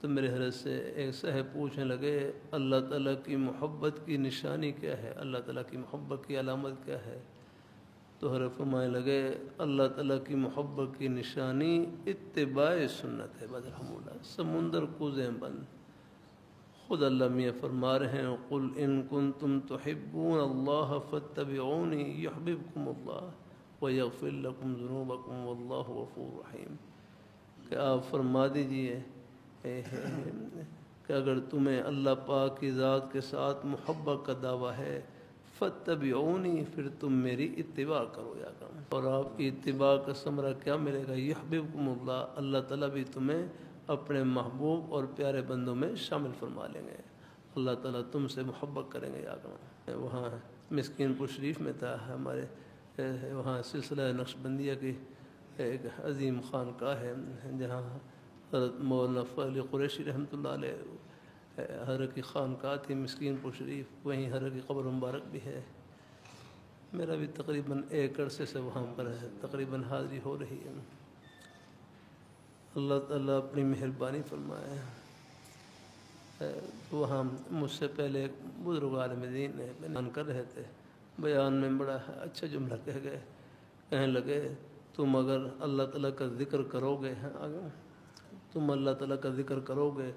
تو میرے حضرت سے ایک صاحب پوچھنے لگے اللہ تعالیٰ کی محبت کی نشانی کیا ہے، اللہ تعالیٰ کی محبت کی علامت کیا ہے؟ تو حضرت فرمانے لگے اللہ تعالیٰ کی محبت کی نشانی اتباع سنت ہے۔ بدرحم اللہ سمندر کوزیں بند، خود اللہ میاں فرما رہے ہیں قل ان کنتم تحبون اللہ فاتبعونی یحببکم اللہ ویغفر لکم ذنوبکم واللہ غفور رحیم، کہ آپ فرما دیجئے کہ اگر تمہیں اللہ پاک کی ذات کے ساتھ محبت کا دعویٰ ہے فاتبعونی، پھر تم میری اتباع کرو یا کرو، اور آپ کی اتباع کا ثمرہ کیا ملے گا؟ یحببکم اللہ، اللہ تعالیٰ بھی تمہیں اپنے محبوب اور پیارے بندوں میں شامل فرما لیں گے، اللہ تعالیٰ تم سے محبت کریں گے یا کرو۔ وہاں مسکین پور شریف میں تھا ہمارے، وہاں سلسلہ نقشبندیہ کی ایک عظیم خانقاہ ہے جہاں حضرت مولانا فضل قریشی رحمۃ اللہ علیہ حضرت کی خانقاہ تھی مسکین پور شریف، وہیں حضرت کی قبر مبارک بھی ہے۔ میرا بھی تقریباً ایک عرصے سے وہاں پر ہے، تقریباً حاضری ہو رہی ہے۔ اللہ تعالیٰ اپنی مہربانی فرمائے۔ وہاں مجھ سے پہلے ایک بزرگ عالم دین نے بیان کر رہے تھے، بیان میں بڑا اچھا جملہ کہہ گئے، کہنے لگے تم اگر اللہ تعالیٰ کا ذکر کرو گے، تم اللہ تعالیٰ کا ذکر کرو گے،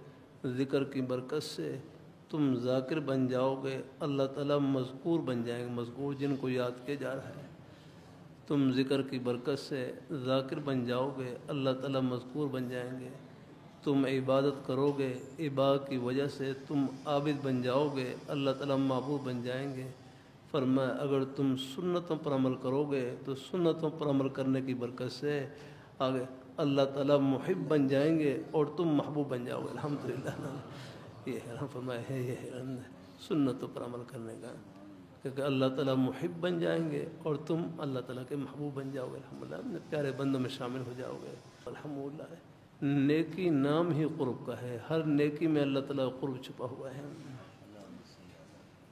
ذکر کی برکت سے تم ذاکر بن جاؤ گے، اللہ تعالیٰ مذکور بن جائیں گے، مذکور جن کو یاد کیا جا رہا ہے۔ تم ذکر کی برکت سے ذاکر بن جاؤ گے، اللہ تعالیٰ مذکور بن جائیں گے۔ تم عبادت کرو گے، عبادت کی وجہ سے تم عابد بن جاؤ گے، اللہ تعالیٰ معبود بن جائیں گے۔ فرمایا اگر تم سنتوں پر عمل کرو گے تو سنتوں پر عمل کرنے کی برکت سے آگے اللہ تعالیٰ محب بن جائیں گے اور تم محبوب بن جاؤ گے۔ الحمدللہ یہ ہے فرمایا ہے، یہ ہے سنتوں پر عمل کرنے کا، کیونکہ اللہ تعالیٰ محب بن جائیں گے اور تم اللہ تعالیٰ کے محبوب بن جاؤ گے، الحمدللہ اپنے پیارے بندوں میں شامل ہو جاؤ گے۔ الحمدللہ نیکی نام ہی قرب کا ہے، ہر نیکی میں اللہ تعالیٰ کا قرب چھپا ہوا ہے۔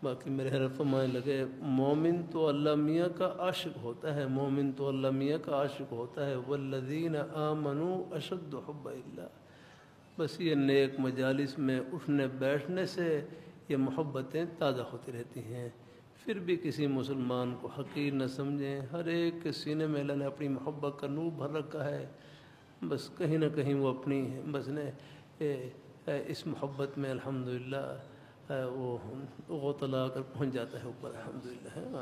باقی میرے حضرت فرمانے لگے مومن تو اللہ میاں کا عاشق ہوتا ہے، مومن تو اللہ میاں کا عاشق ہوتا ہے، والذین آمنوا اشد حب اللہ، بس یہ نیک مجالس میں اٹھنے بیٹھنے سے یہ محبتیں تازہ ہوتی رہتی ہیں۔ پھر بھی کسی مسلمان کو حقیر نہ سمجھیں، ہر ایک کے سینے میں اللہ نے اپنی محبت کا نور بھر رکھا ہے، بس کہیں نہ کہیں وہ اپنی بس نے اس محبت میں الحمدللہ وہ غوطہ لگا کر پہنچ جاتا ہے اوپر، الحمدللہ۔